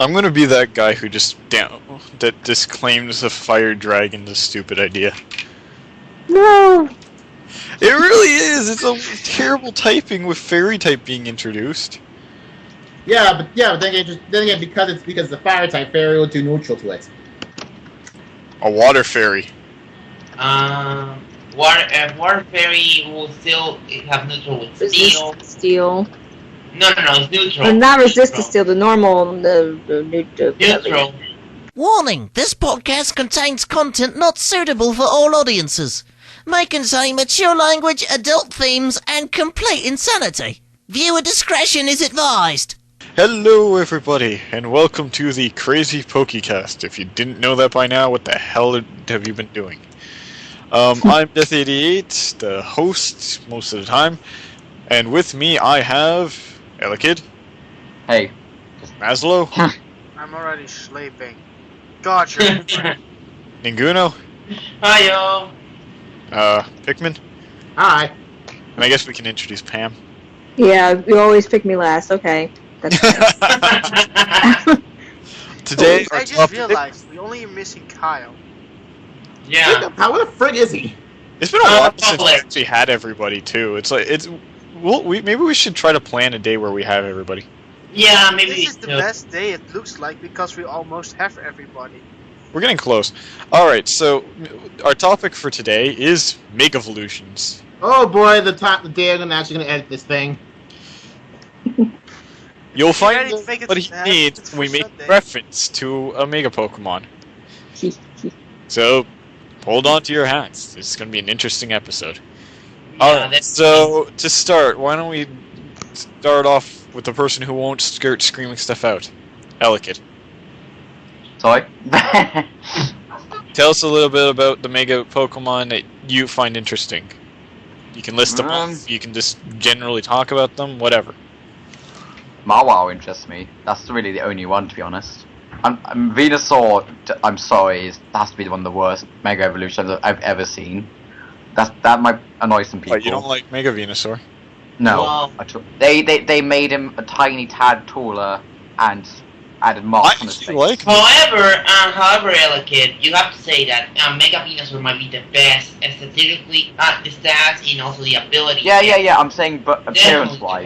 I'm gonna be that guy who that disclaims the fire dragon's a stupid idea. No! It really is! It's a terrible typing with fairy type being introduced. Yeah, but then again, because the fire type, fairy will do neutral to it. A water fairy. Water fairy will still have neutral with steel. Steel. No, it's neutral. But not resist to steel, the normal, Neutral. Warning, this podcast contains content not suitable for all audiences. May contain mature language, adult themes, and complete insanity. Viewer discretion is advised. Hello everybody, and welcome to the CrazyPokeCast. If you didn't know that by now, what the hell have you been doing? I'm Death88, the host most of the time, and with me I have Elekid. Hey. Maslow. I'm already sleeping. Gotcha. Ninguno. Hiyo. Pikmin. Hi. And I guess we can introduce Pam. Yeah, you always pick me last, okay. That's Today, I just realized we only missing Kyle. Yeah. How the frig is he? It's been a while since we public. actually had everybody too. Maybe we should try to plan a day where we have everybody. Yeah, maybe. This is the best day it looks like because we almost have everybody. We're getting close. Alright, so our topic for today is Mega Evolutions. Oh boy, the day I'm actually gonna edit this thing. You'll find ready to make it what he happen needs for when we make Sunday. reference to a Mega Pokemon. So, hold on to your hats. This is going to be an interesting episode. Alright, so to start, why don't we start off with the person who won't skirt screaming stuff out? Elekid. Sorry? Tell us a little bit about the Mega Pokemon that you find interesting. You can list them off, you can just generally talk about them, whatever. Mawile interests me. That's really the only one, to be honest. Venusaur, I'm sorry, has to be one of the worst Mega Evolutions I've ever seen. That might annoy some people. But you don't like Mega Venusaur? No. Well, They made him a tiny tad taller and added marks on his face. However, Elekid, you have to say that Mega Venusaur might be the best aesthetically, the stats and also the ability. Yeah, I'm saying, but appearance-wise.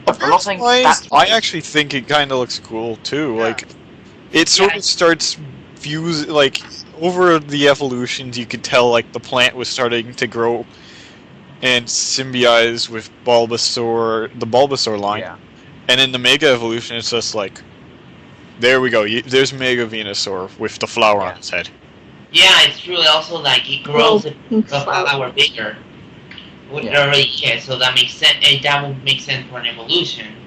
I'm not saying Appearance-wise, stats-wise. I actually think it kind of looks cool too. Yeah. Like, it sort of starts over the evolutions. You could tell like the plant was starting to grow and symbiotize with the Bulbasaur line. Yeah. And in the Mega Evolution, it's just like, there we go. There's Mega Venusaur with the flower on its head. Yeah, it's true. Also, like it grows the flower bigger. It already is, so that makes sense. And that would make sense for an evolution.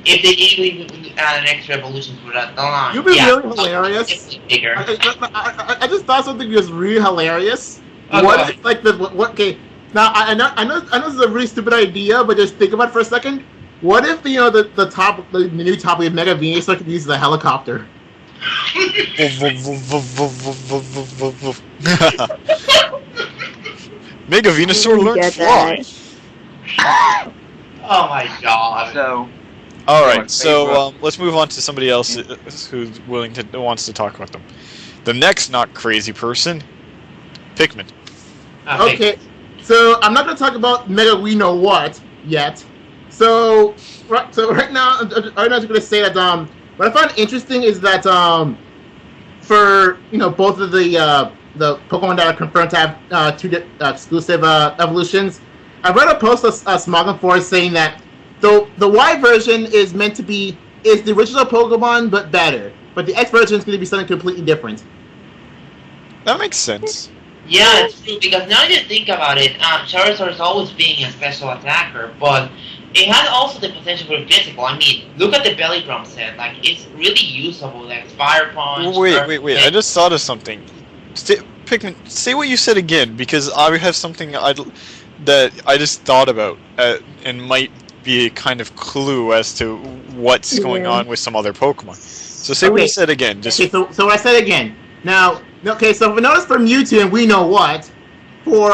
If they even add an extra evolution for that line, You've been really hilarious. It's bigger. I just thought something was really hilarious. Okay. What if okay? Now I know this is a really stupid idea, but just think about it for a second. What if the new top of Mega Venusaur could use the helicopter? Mega Venusaur learned to fly. Oh my god. So, Alright, so let's move on to somebody else who's wants to talk about them. The next not crazy person, Pikmin. Okay, so I'm not going to talk about Mega We Know What yet. So right now I'm just going to say that what I find interesting is that for both of the Pokemon that are confirmed to have two exclusive evolutions, I read a post of Smogon Forest saying that the Y version is meant to be the original Pokemon but better, but the X version is going to be something completely different. That makes sense. Yeah, it's true, because now that you think about it, Charizard is always being a special attacker, but it has also the potential for physical. I mean, look at the Belly Drum set. Like, it's really usable. Like, Fire Punch. Wait. I just thought of something. Pikmin, say what you said again, because I have something that I just thought about and might be a kind of clue as to what's going on with some other Pokemon. So say what you said again. Just Okay, so what I said again. Now, okay, so if we notice for Mewtwo and We Know What, for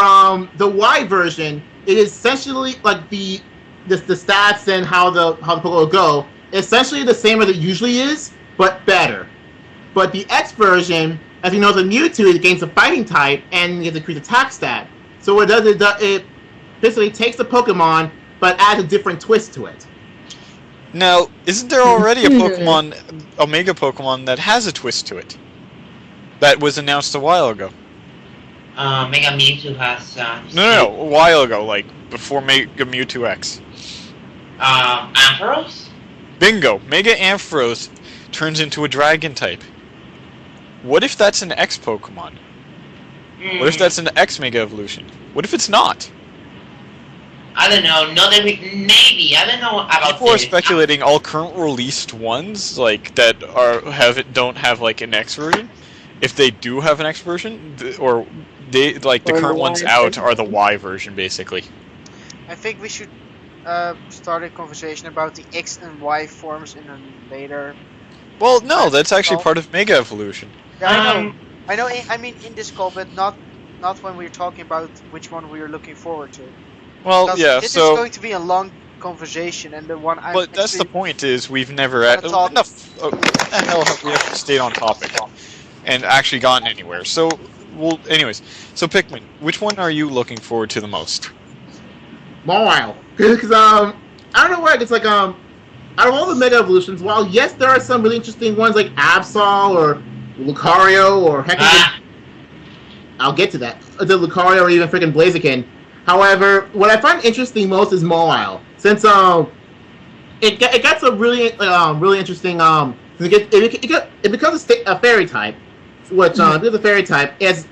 the Y version, it is essentially like the stats and how the Pokemon will go essentially the same as it usually is, but better. But the X version, as you know, the Mewtwo, it gains a fighting type and gets increased attack stat. So what it does, it basically takes the Pokemon, but adds a different twist to it. Now, isn't there already a Pokemon, Omega Pokemon, that has a twist to it? That was announced a while ago. Mega Mewtwo has... No, a while ago, like, before Mega Mewtwo X. Ampharos? Bingo! Mega Ampharos turns into a Dragon type. What if that's an X Pokemon? What if that's an X Mega Evolution? What if it's not? I don't know. No, maybe. I don't know about. People are speculating all current released ones, like that don't have like an X version. If they do have an X version, or the current ones out are the Y version, basically. I think we should start a conversation about the X and Y forms in a later. Well, no, that's actually part of Mega Evolution. Yeah, I know. I mean, in this call, but not when we're talking about which one we're looking forward to. Well, yeah. This so is going to be a long conversation, and the one. But that's the point. Is we've never enough. What the hell have we ever stayed on topic and actually gotten anywhere? So, well, anyways. So Pikmin, which one are you looking forward to the most? Mawile, because I don't know why. It's like out of all the Mega Evolutions, while yes, there are some really interesting ones like Absol or Lucario or heck, I'll get to that. The Lucario or even freaking Blaziken. However, what I find interesting most is Mawile, since it gets a really interesting it becomes a fairy type, which because a fairy type it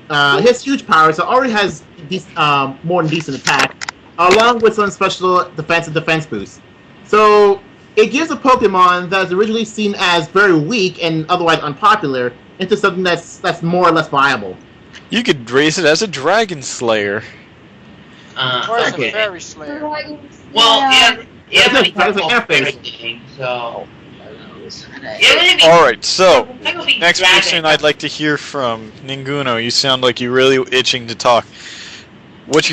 has huge power, so it already has more than decent attack, along with some special defense boosts. So it gives a Pokemon that is originally seen as very weak and otherwise unpopular into something that's more or less viable. You could raise it as a Dragon Slayer. Or as a Fairy Slayer. Well, Alright, so, next person I'd like to hear from, Ninguno. You sound like you're really itching to talk. What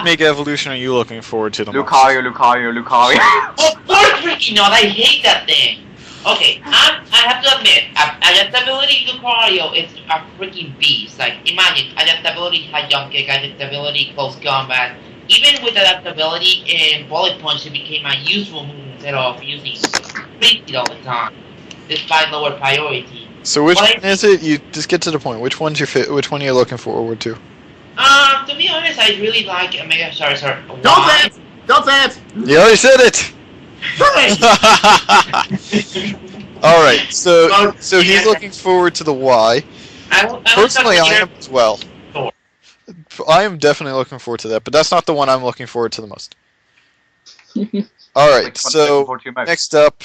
Mega Evolution are you looking forward to the most? Lucario. Of course, freaking not. I hate that thing. Okay, I have to admit, adaptability Lucario is a freaking beast. Like, imagine, adaptability high jump kick, adaptability close combat. Even with adaptability in Bullet Punch, it became a useful move instead of using Speed all the time, despite lower priority. So which one is it? You just get to the point. Which one are you looking forward to? To be honest, I really like Mega Charizard. Don't say it! You already said it! Alright, so he's looking forward to the Y. Personally, I am as well. I am definitely looking forward to that, but that's not the one I'm looking forward to the most. Alright, so next up,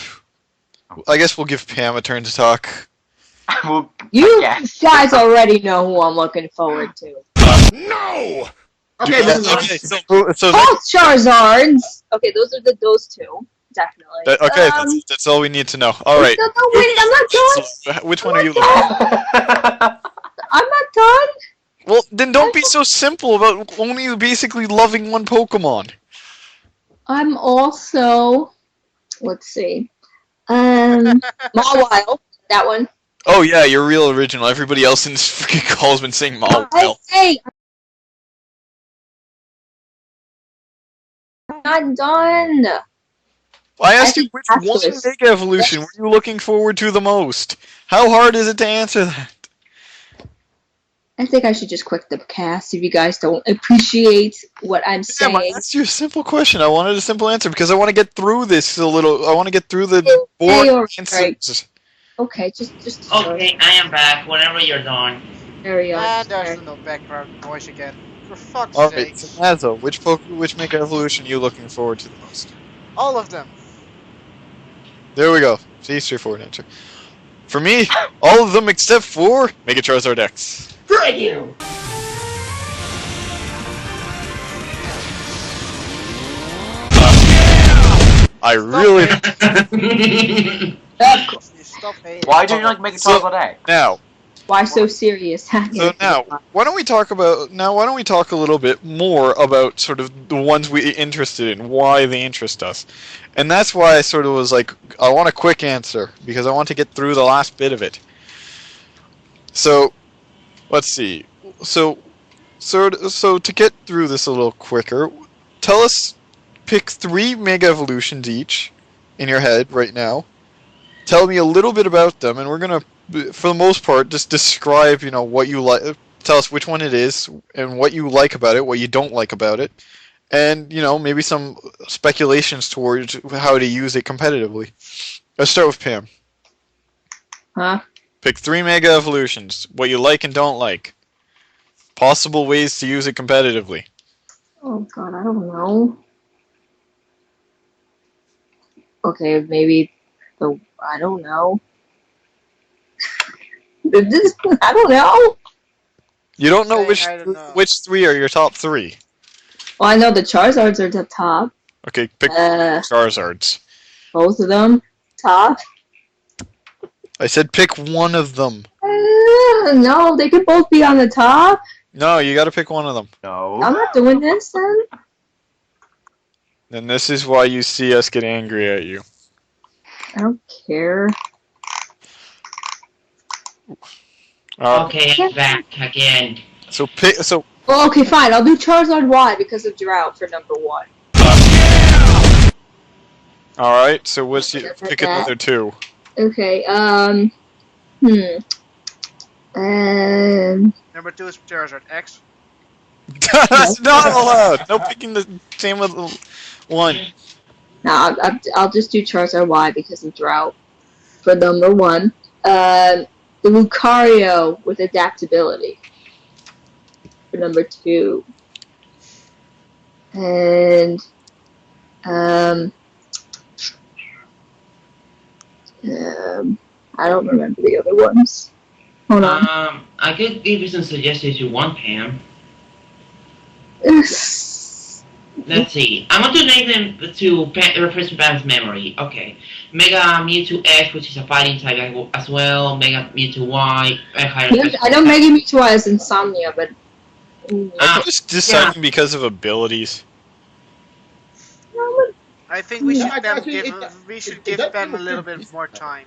I guess we'll give Pam a turn to talk. You guys already know who I'm looking forward to. No! Okay, so Both Charizards! Okay, those two. Definitely. Okay, that's all we need to know. Alright. No, wait, I'm not done! So, which one are you looking for? I'm not done! Well, then don't be so simple about only basically loving one Pokemon. I'm also... Let's see. Mawile. That one. Oh yeah, you're real original. Everybody else in this freaking call has been saying Mawile. Hey! I'm not done! I asked you which one Mega Evolution were you looking forward to the most? How hard is it to answer that? I think I should just quit the cast if you guys don't appreciate what I'm saying. I asked you a simple question. I wanted a simple answer because I want to get through this a little. I want to get through the boring answers. Okay, just. Okay, I am back. Whenever you're done. There you go. And there's no background noise again. For fuck's sake. sake. Alright, so Nazo, which Mega Evolution are you looking forward to the most? All of them. There we go. See, straightforward answer. For me, all of them except for Mega Charizard X. Thank you! I really... Why do you like Mega Charizard X? Now, Why so serious? So now, why don't we talk a little bit more about sort of the ones we're interested in, why they interest us. And that's why I sort of was like, I want a quick answer, because I want to get through the last bit of it. So, let's see. So to get through this a little quicker, pick 3 Mega Evolutions each in your head right now. Tell me a little bit about them, and we're gonna, for the most part, just describe, what you like. Tell us which one it is, and what you like about it, what you don't like about it, and, maybe some speculations towards how to use it competitively. Let's start with Pam. Huh? Pick 3 Mega Evolutions, what you like and don't like. Possible ways to use it competitively. Oh god, I don't know. Okay, maybe I don't know. I don't know. You don't know which 3 are your top 3. Well, I know the Charizards are the top. Okay, pick Charizards. Both of them top. I said pick one of them. No, they could both be on the top. No, you gotta pick one of them. No. I'm not doing this then. And this is why you see us get angry at you. I don't care. Okay, I'm back again. Well, okay, fine. I'll do Charizard Y because of Drought for number 1. Alright, so pick another 2. Okay, Number 2 is Charizard X. That's not allowed! No picking the same one. No, I'll just do Charizard Y because of Drought for number 1. The Lucario with adaptability for number 2. And I don't remember the other ones. Hold on. I could give you some suggestions if you want, Pam. Let's see. I want to name them to refresh Pam's memory. Okay. Mega Mewtwo X, which is a fighting type as well. Mega Mewtwo Y. I know Mega Mewtwo Y is Insomnia, but... I'm just deciding because of abilities. I think we should give them a little bit more time.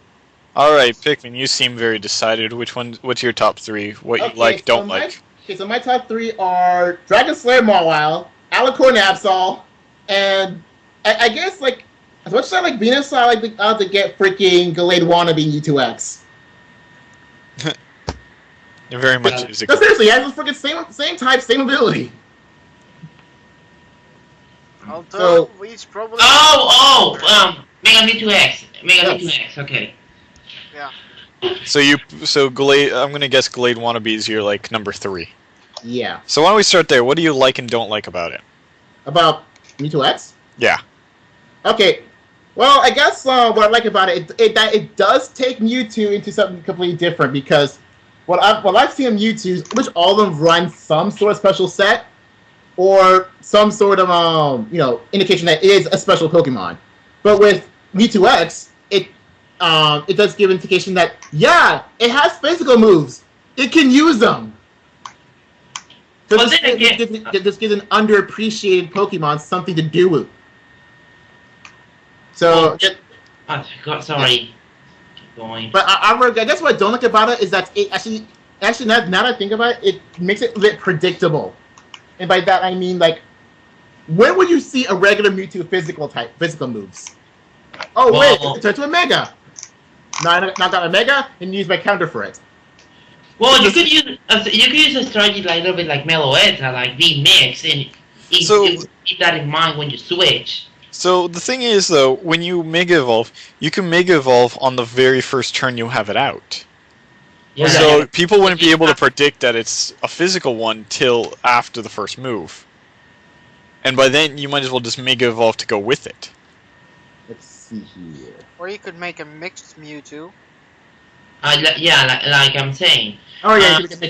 Alright, Pikmin, you seem very decided. What's your top 3? What you like, don't like? Okay, so my top 3 are Dragon Slayer Mawile, Alicorn Absol, and I guess, like, as much as I like Venusaur, I like to get freaking Gallade Wannabe U2X. You're very much music. No, seriously, it has the freaking same type, same ability. Although we probably... Mega Mewtwo X. Mewtwo X, okay. Yeah. So Glade, I'm gonna guess Glade Wannabe is your, like, number 3. Yeah. So why don't we start there? What do you like and don't like about it? About Mewtwo X? Yeah. Okay. Well, I guess what I like about it does take Mewtwo into something completely different, because what I've seen in Mewtwo, which all of them run some sort of special set, or some sort of indication that it is a special Pokemon. But with Mewtwo X, it does give indication that it has physical moves. It can use them. So this gives an underappreciated Pokemon something to do with. So, sorry. Keep going. But I guess what I don't like about it is that it actually now that I think about it, it makes it a bit predictable. And by that I mean, like, when would you see a regular Mewtwo physical moves? Oh wait, it turns to a Mega. Now I got a Mega and use my counter for it. Well, you could use a strategy like a little bit like Meloetta, like V-Mix, and keep that in mind when you switch. So the thing is, though, when you Mega Evolve, you can Mega Evolve on the very first turn you have it out. Yeah. So people wouldn't be able to predict that it's a physical one till after the first move. And by then, you might as well just Mega Evolve to go with it. Let's see here. Or you could make a mixed Mewtwo. Like I'm saying. Oh yeah, you use the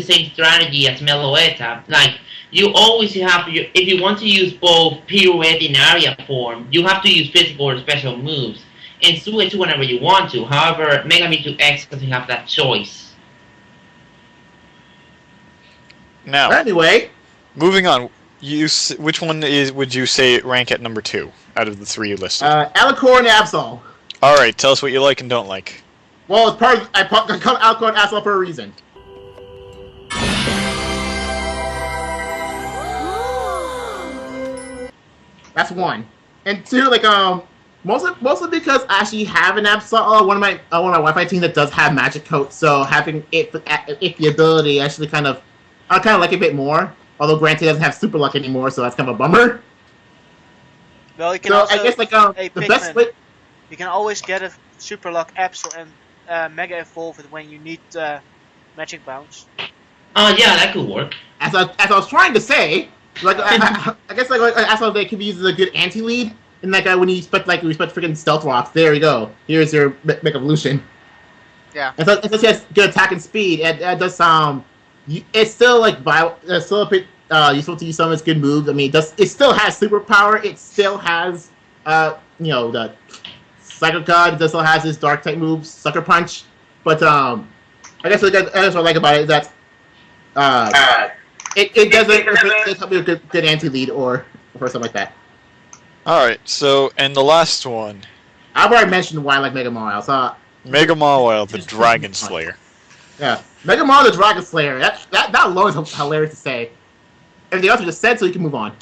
same strategy as Meloetta. Like, you always have if you want to use both Pirouette and Area form, you have to use physical or special moves. and switch whenever you want to. However, Mega Mewtwo X doesn't have that choice. Now, anyway, moving on. Which one would you say rank at number 2 out of the 3 you listed? Alicorn and Absol. All right, tell us what you like and don't like. Well, it's part of, I call Alicorn and Absol for a reason. That's one. And two, like mostly because I actually have an Absol. One of my Wi-Fi teams that does have Magic Coat, so having the ability actually I kind of like it a bit more. Although granted, it doesn't have Super Luck anymore, so that's kind of a bummer. Well, you can also, I guess the best way. You can always get a Super Luck Absol and Mega Evolve it when you need Magic Bounce. Oh yeah, that could work. As I was trying to say, like I guess Absol they could be used as a good anti-lead, and when you expect freaking Stealth Rocks, there you go. Here's your Mega Evolution. Yeah. And so it has good attack and speed. It does it's still it's still a bit useful to use some of its good moves. I mean, it still has superpower. It still has the Psycho God. It still has his Dark type moves, Sucker Punch. But I guess what I like about it is that it doesn't help me with good anti-lead or something like that. All right. So and the last one. I've already mentioned why I like Mega Mawile. So Mega Mawile, the Dragon Slayer. Yeah, Mega Mawile, the Dragon Slayer. That alone is hilarious to say. Everything else we just said, so you can move on.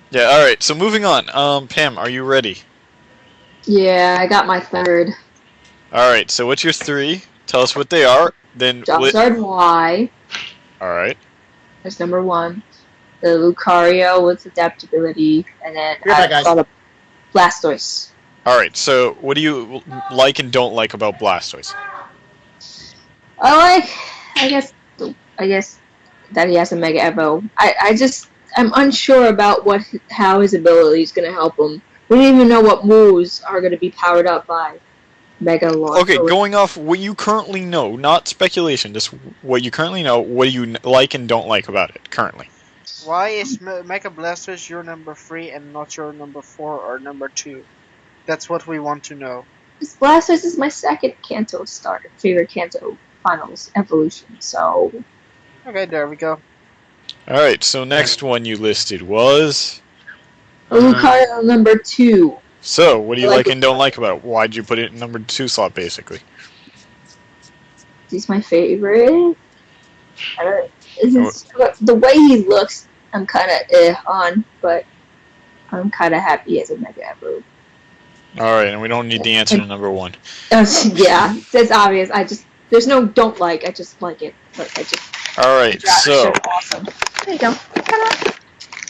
Yeah. All right. So moving on. Pam, are you ready? Yeah, I got my third. All right. So what's your 3? Tell us what they are. Then. Charizard Y. All right. That's number 1. The Lucario with adaptability, and then I got a Blastoise. All right. So what do you like and don't like about Blastoise? I guess that he has a Mega Evo. I'm unsure about how his ability is going to help him. We don't even know what moves are going to be powered up by Mega Launch. Okay, going off what you currently know, not speculation, just what you currently know, what do you like and don't like about it currently? Why is Mega Blastoise your number 3 and not your number 4 or number 2? That's what we want to know. This Blastoise is my second Kanto favorite Kanto Finals evolution, so... Okay, there we go. Alright, so next one you listed was... Lucario number 2. So, what do you like and don't like about it? Why'd you put it in number 2 slot, basically? He's my favorite. The way he looks, I'm kind of on, but I'm kind of happy as a Mega Evo. Alright, and we don't need the answer to number 1. Yeah, that's obvious. There's no don't like, I just like it. Alright, so... Awesome. There you go. Ta-da.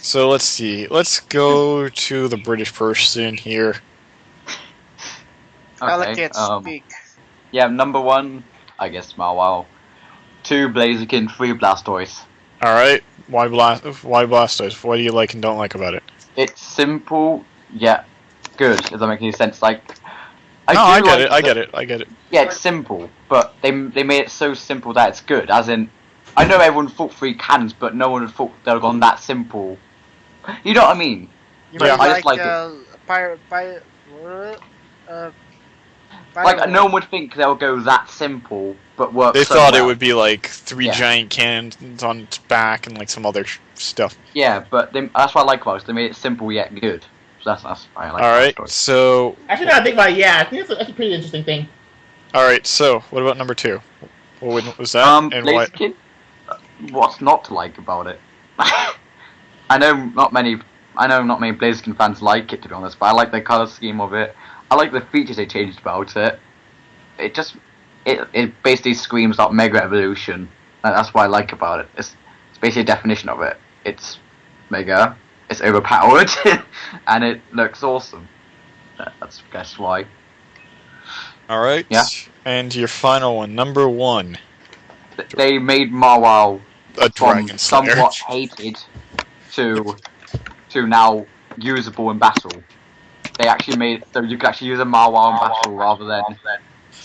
So let's see. Let's go to the British person here. Okay, speak. Yeah, number 1, I guess Mawile. 2, Blaziken. 3, Blastoise. Alright, why Blastoise? What do you like and don't like about it? It's simple, yet good. Does that make any sense? Like, I get it. Yeah, it's simple, but they made it so simple that it's good. As in, I know everyone thought 3 cannons, but no one had thought they'd have gone that simple. You know what I mean? You mean I just like it. No one would think they'll go that simple, but work. They so thought well. it would be like 3 giant cannons on its back and like some other stuff. Yeah, but that's what I like about it. They made it simple yet good. So that's why I like. All right, so actually, now I think about it, yeah, I think that's a pretty interesting thing. All right, so what about number 2? What was that? And Blaziken. What's not to like about it? I know not many Blaziken fans like it, to be honest, but I like the color scheme of it. I like the features they changed about it. It basically screams out Mega Evolution. And that's what I like about it. It's basically a definition of it. It's Mega, it's overpowered, and it looks awesome. That's guess why. Alright, yeah. And your final one, number 1. They made Mawile a Dragon Slayer. Somewhat hated to now usable in battle. They actually made so you could actually use a Mawile in battle rather than.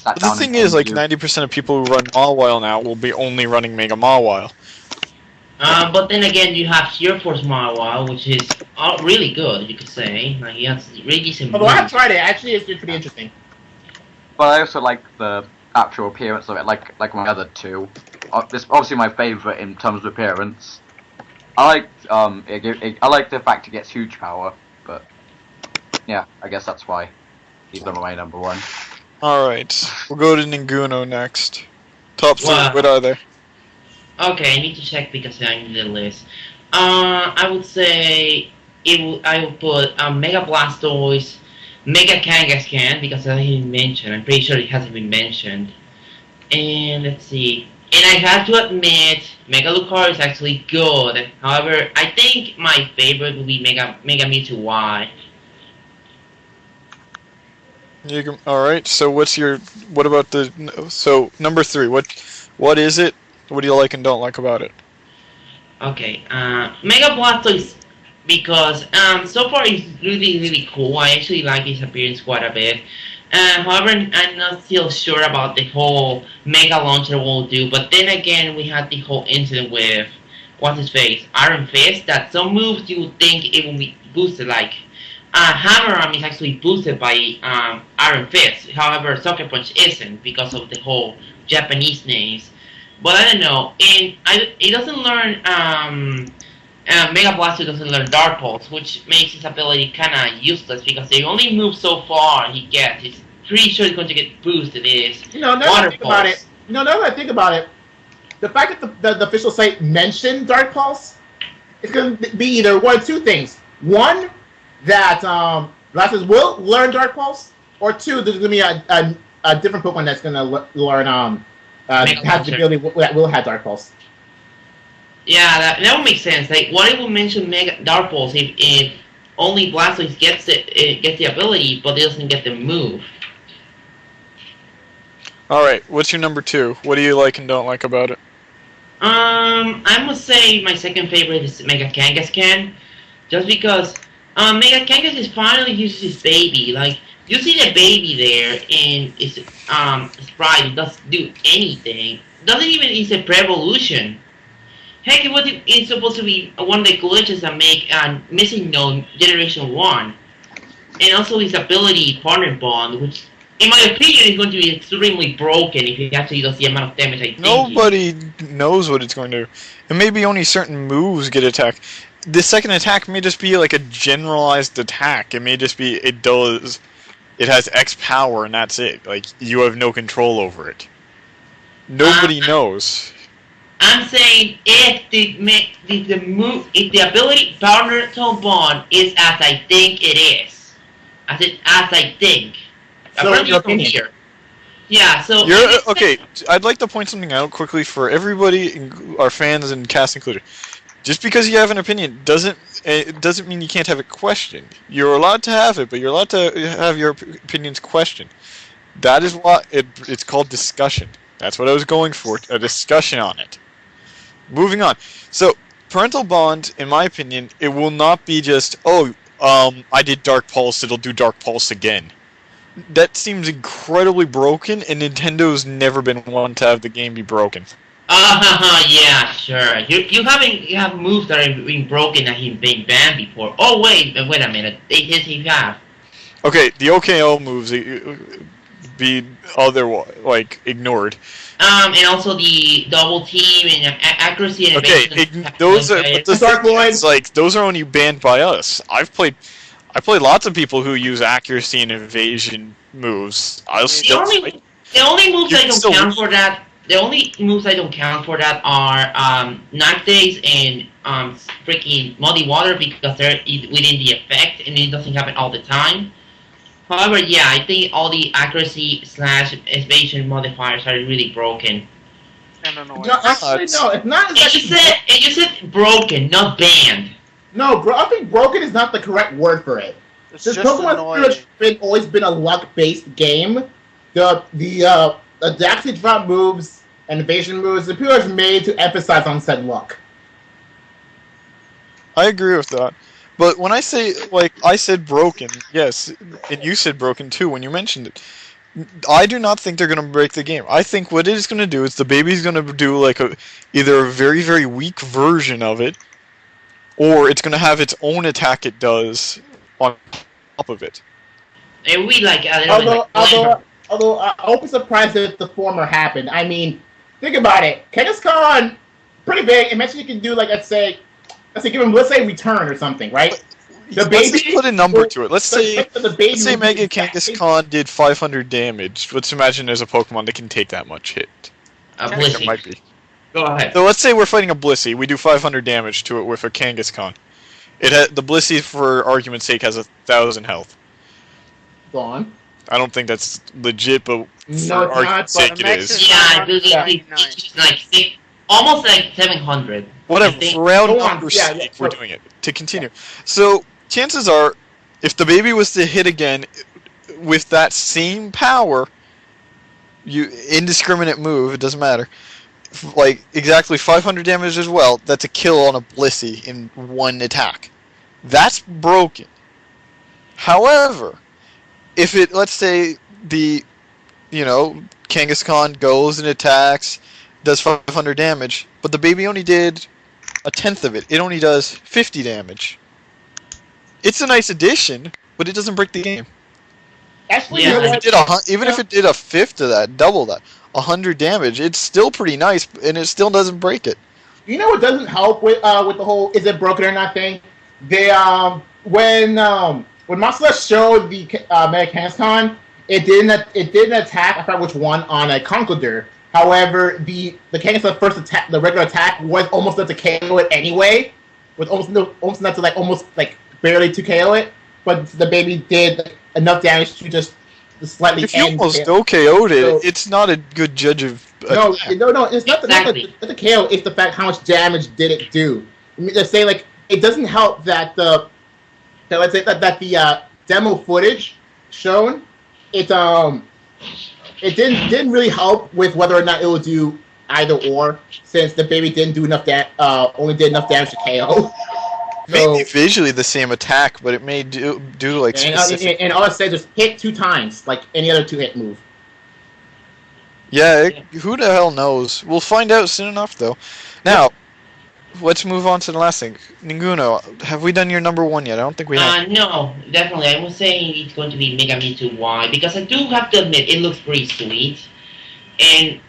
The thing is, like 90% of people who run Mawile now will be only running Mega Mawile. But then again, you have Sheer Force Mawile, which is really good, you could say. Like he has really decent. Although I have tried it, actually, it's pretty interesting. but I also like the actual appearance of it, like my other two. It's obviously my favorite in terms of appearance. I like the fact it gets huge power, but yeah, I guess that's why he's my number one. Alright, we'll go to Ninguno next. Top 3, what are they? Okay, I need to check because I'm in the list. I would say I would put Mega Blastoise, Mega Kangaskhan because I didn't mention. I'm pretty sure it hasn't been mentioned. And let's see. And I have to admit, Mega Lucario is actually good. However, I think my favorite would be Mega Mewtwo Y. Alright, so what about number 3, what is it? What do you like and don't like about it? Okay, Mega Blastoise, because so far it's really cool. I actually like his appearance quite a bit. However, I'm not still sure about the whole Mega Launcher will do. But then again, we had the whole incident with what's his face, Iron Fist. That some moves you would think it will be boosted, like Hammer Arm is actually boosted by Iron Fist. However, Sucker Punch isn't because of the whole Japanese names. But I don't know, and it doesn't learn, Mega Blaster doesn't learn Dark Pulse, which makes his ability kinda useless, because the only move so far he gets, he's pretty sure he's going to get boosted, is now that I think about it, now that I think about it, the fact that the official site mentioned Dark Pulse, it's going to be either one of two things. One, that Blasters will learn Dark Pulse, or two, there's going to be a different Pokemon that's going to learn have the ability that will have Dark Pulse. Yeah, that would make sense. Like, what if we mention Mega Dark Pulse if only Blastoise gets the ability, but it doesn't get the move? Alright, what's your number 2? What do you like and don't like about it? I must say my second favorite is Mega Kangaskhan, just because Mega Kangaskhan finally uses his baby. Like, you see the baby there, and it's sprite. It doesn't do anything. Doesn't even. It's a pre-evolution. Heck, it's supposed to be one of the glitches that make Missing Node Generation 1, and also his ability Partner Bond, which, in my opinion, is going to be extremely broken if he actually does the amount of damage I think. Nobody knows what it's going to do. And maybe only certain moves get attacked. The second attack may just be like a generalized attack. It may just be it has X power and that's it. Like, you have no control over it. Nobody knows. I'm saying if the ability Partner Bond is as I think it is, as I think. So your opinion. Here. Yeah. So okay. I'd like to point something out quickly for everybody, our fans and cast included. Just because you have an opinion doesn't mean you can't have it questioned. You're allowed to have it, but you're allowed to have your opinions questioned. That is why it's called discussion. That's what I was going for, a discussion on it. Moving on. So, Parental Bond, in my opinion, it will not be just, I did Dark Pulse, it'll do Dark Pulse again. That seems incredibly broken, and Nintendo's never been one to have the game be broken. Yeah, sure. You have moves that are being broken that have been banned before. Oh wait a minute. Yes, you have. Okay, the OKO moves be ignored. And also the double team and accuracy and evasion. Those are those are only banned by us. I played lots of people who use accuracy and evasion moves. The only moves I don't count for that. The only moves I don't count for that are Noctis and freaking Muddy Water, because they're within the effect and it doesn't happen all the time. However, yeah, I think all the accuracy / evasion modifiers are really broken. No, actually, no, it's not exactly. And you said broken, not banned. No, bro, I think broken is not the correct word for it. It's this just Pokemon has always been a luck-based game. The accuracy drop moves and evasion moves, the people are made to emphasize on said luck. I agree with that. But when I say, I said broken, yes, and you said broken too when you mentioned it. I do not think they're going to break the game. I think what it is going to do is the baby's going to do either a very, very weak version of it, or it's going to have its own attack it does on top of it. And we although I'll be surprised if the former happened. I mean, think about it. Kangaskhan, pretty big. Imagine you can do like let's say let's say return or something, right? Let's just put a number to it. Let's say Mega Kangaskhan did 500 damage. Let's imagine there's a Pokemon that can take that much hit. Blissey. There might be. Go ahead. So let's say we're fighting a Blissey. We do 500 damage to it with a Kangaskhan. The Blissey, for argument's sake, has 1,000 health. Go on. I don't think that's legit, but no, for argument's sake, it is. Yeah, it's like almost like 700. Whatever. For round numbers' sake, we're doing it. To continue. So, chances are, if the baby was to hit again with that same power, indiscriminate move, it doesn't matter, like exactly 500 damage as well, that's a kill on a Blissey in one attack. That's broken. However, if it, let's say, Kangaskhan goes and attacks, does 500 damage, but the baby only did a tenth of it. It only does 50 damage. It's a nice addition, but it doesn't break the game. Actually, even if it did a fifth of that, double that, 100 damage, it's still pretty nice, and it still doesn't break it. You know what doesn't help with the whole is it broken or not thing? They when Mawile showed the Mega Kangaskhan, it didn't attack. I forgot which one on a Conkeldurr. However, the Kangaskhan first attack, the regular attack, was almost enough to KO it anyway, with almost enough to almost barely to KO it. But the baby did enough damage to just slightly. If you almost KO'd it, so, it's not a good judge of. No, it's not the KO. It's the fact how much damage did it do. I mean, let's say it doesn't help that the demo footage shown it didn't really help with whether or not it will do either or, since the baby didn't do enough only did enough damage to KO. Maybe visually the same attack, but it may do like specific. And all it says is hit 2 times, like any other 2-hit move. Yeah, who the hell knows? We'll find out soon enough, though. Now, let's move on to the last thing. Ninguno, have we done your number 1 yet? I don't think we have. No, definitely. I would say it's going to be Mega Mewtwo Y, because I do have to admit, it looks pretty sweet. And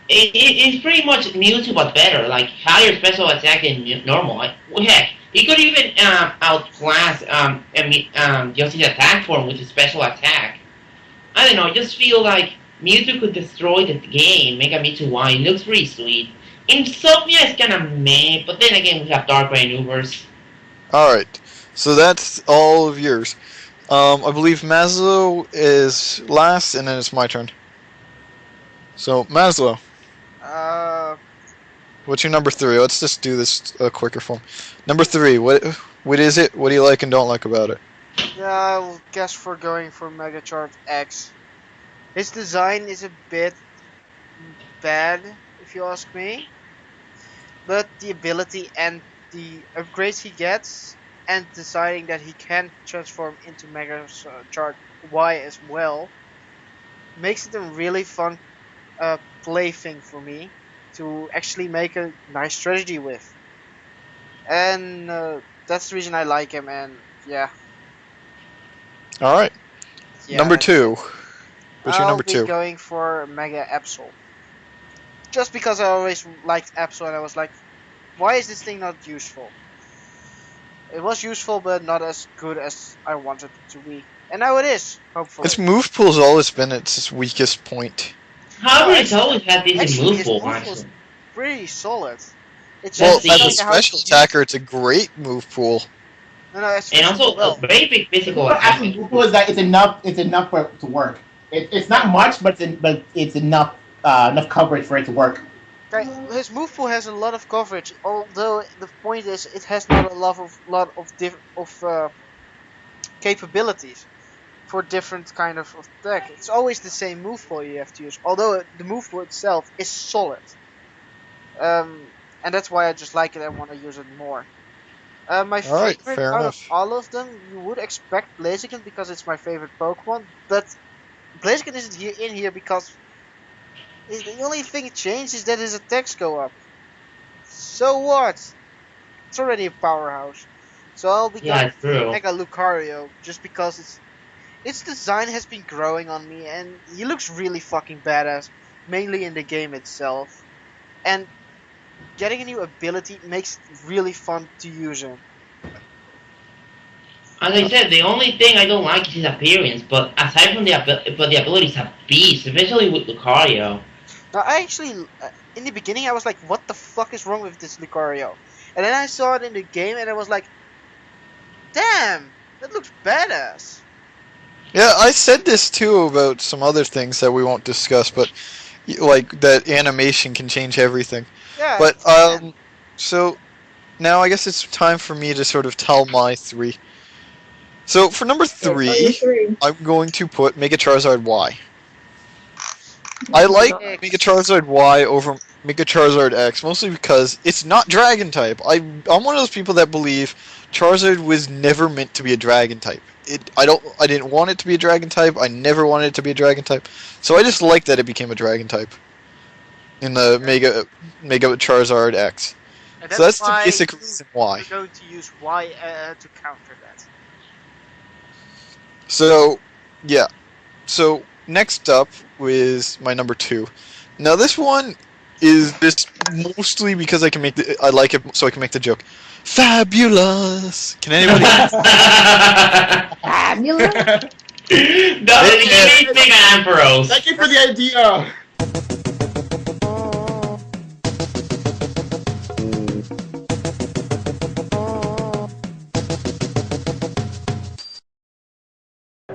it's pretty much Mewtwo, but better. Like, higher special attack than normal. Heck, he could even outclass Yoshi's attack form with a special attack. I don't know, I just feel like Mewtwo could destroy the game. Mega Mewtwo Y looks pretty sweet. Insomnia is kind of meh, but then again we have Dark Maneuvers. Alright, so that's all of yours. I believe Maslow is last, and then it's my turn. So, Maslow. What's your number 3? Let's just do this quicker form. Number 3, what is it? What do you like and don't like about it? Yeah, I'll guess for going for Megachart X. His design is a bit bad, if you ask me. But the ability and the upgrades he gets, and deciding that he can transform into Megachart Y as well, makes it a really fun plaything for me to actually make a nice strategy with. And that's the reason I like him, and yeah. Alright. Yeah, number 2. What's your number 2? I'll be going for Mega Absol. Just because I always liked Absol, and I was like, why is this thing not useful? It was useful, but not as good as I wanted it to be. And now it is, hopefully. Its move pool's always been its weakest point. However, it's always had decent move pool, actually. Pretty solid. It's just as a special attacker, it's a great move pool. No, and also a very big physical attack. Move pool is that it's enough for it to work. It's not much, but it's enough coverage for it to work. His move pool has a lot of coverage, although the point is it has not a lot of capabilities for different kind of attack. It's always the same move pool you have to use, although the move pool itself is solid. And that's why I just like it and want to use it more. My favorite out of all of them, you would expect Blaziken because it's my favorite Pokemon, but Blaziken isn't in here because the only thing changed is that his attacks go up. So what? It's already a powerhouse. So I'll be going for Mega Lucario just because its design has been growing on me, and he looks really fucking badass, mainly in the game itself. And getting a new ability makes it really fun to use him. As I said, the only thing I don't like is his appearance, but aside from the abilities, a beast, especially with Lucario. Now, I actually, in the beginning, I was like, what the fuck is wrong with this Lucario? And then I saw it in the game, and I was like, damn, that looks badass. Yeah, I said this too about some other things that we won't discuss, but like that animation can change everything. Yeah. But so now I guess it's time for me to sort of tell my 3. So for number 3, I'm going to put Mega Charizard Y. I like Mega Charizard Y over Mega Charizard X mostly because it's not Dragon type. I'm one of those people that believe Charizard was never meant to be a Dragon type. I didn't want it to be a Dragon type. I never wanted it to be a Dragon type. So I just like that it became a Dragon type in the Mega Charizard X. And so that's the basic reason why. We're going to use Y to counter that. So, yeah. So next up is my number 2. Now this one is just mostly because I like it, so I can make the joke. Fabulous. Can anybody? Fabulous. No, you need Mega Ampharos. Thank you for the idea.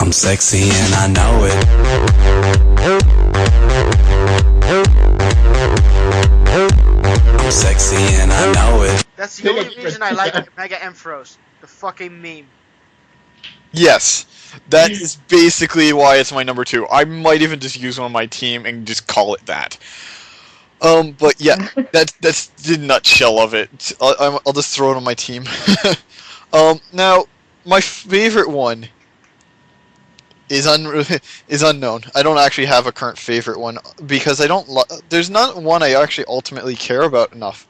I'm sexy and I know it. I'm sexy and I know it. That's the only reason I like Mega Ampharos. The fucking meme. Yes. That is basically why it's my number 2. I might even just use one on my team and just call it that. But yeah, that's the nutshell of it. I'll just throw it on my team. Now, my favorite one is unknown. I don't actually have a current favorite one because there's not one I actually ultimately care about enough.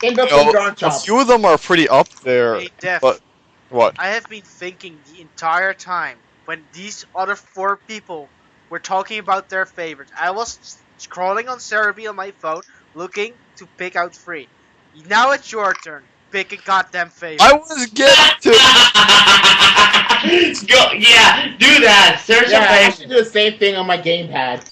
A few of them are pretty up there. Hey, Def, but what? I have been thinking the entire time when these other 4 people were talking about their favorites. I was scrolling on Cerebi on my phone, looking to pick out 3. Now it's your turn. Pick a goddamn favorite. I was getting to. Go, yeah, do that. Search a favorite. I should do the same thing on my gamepad.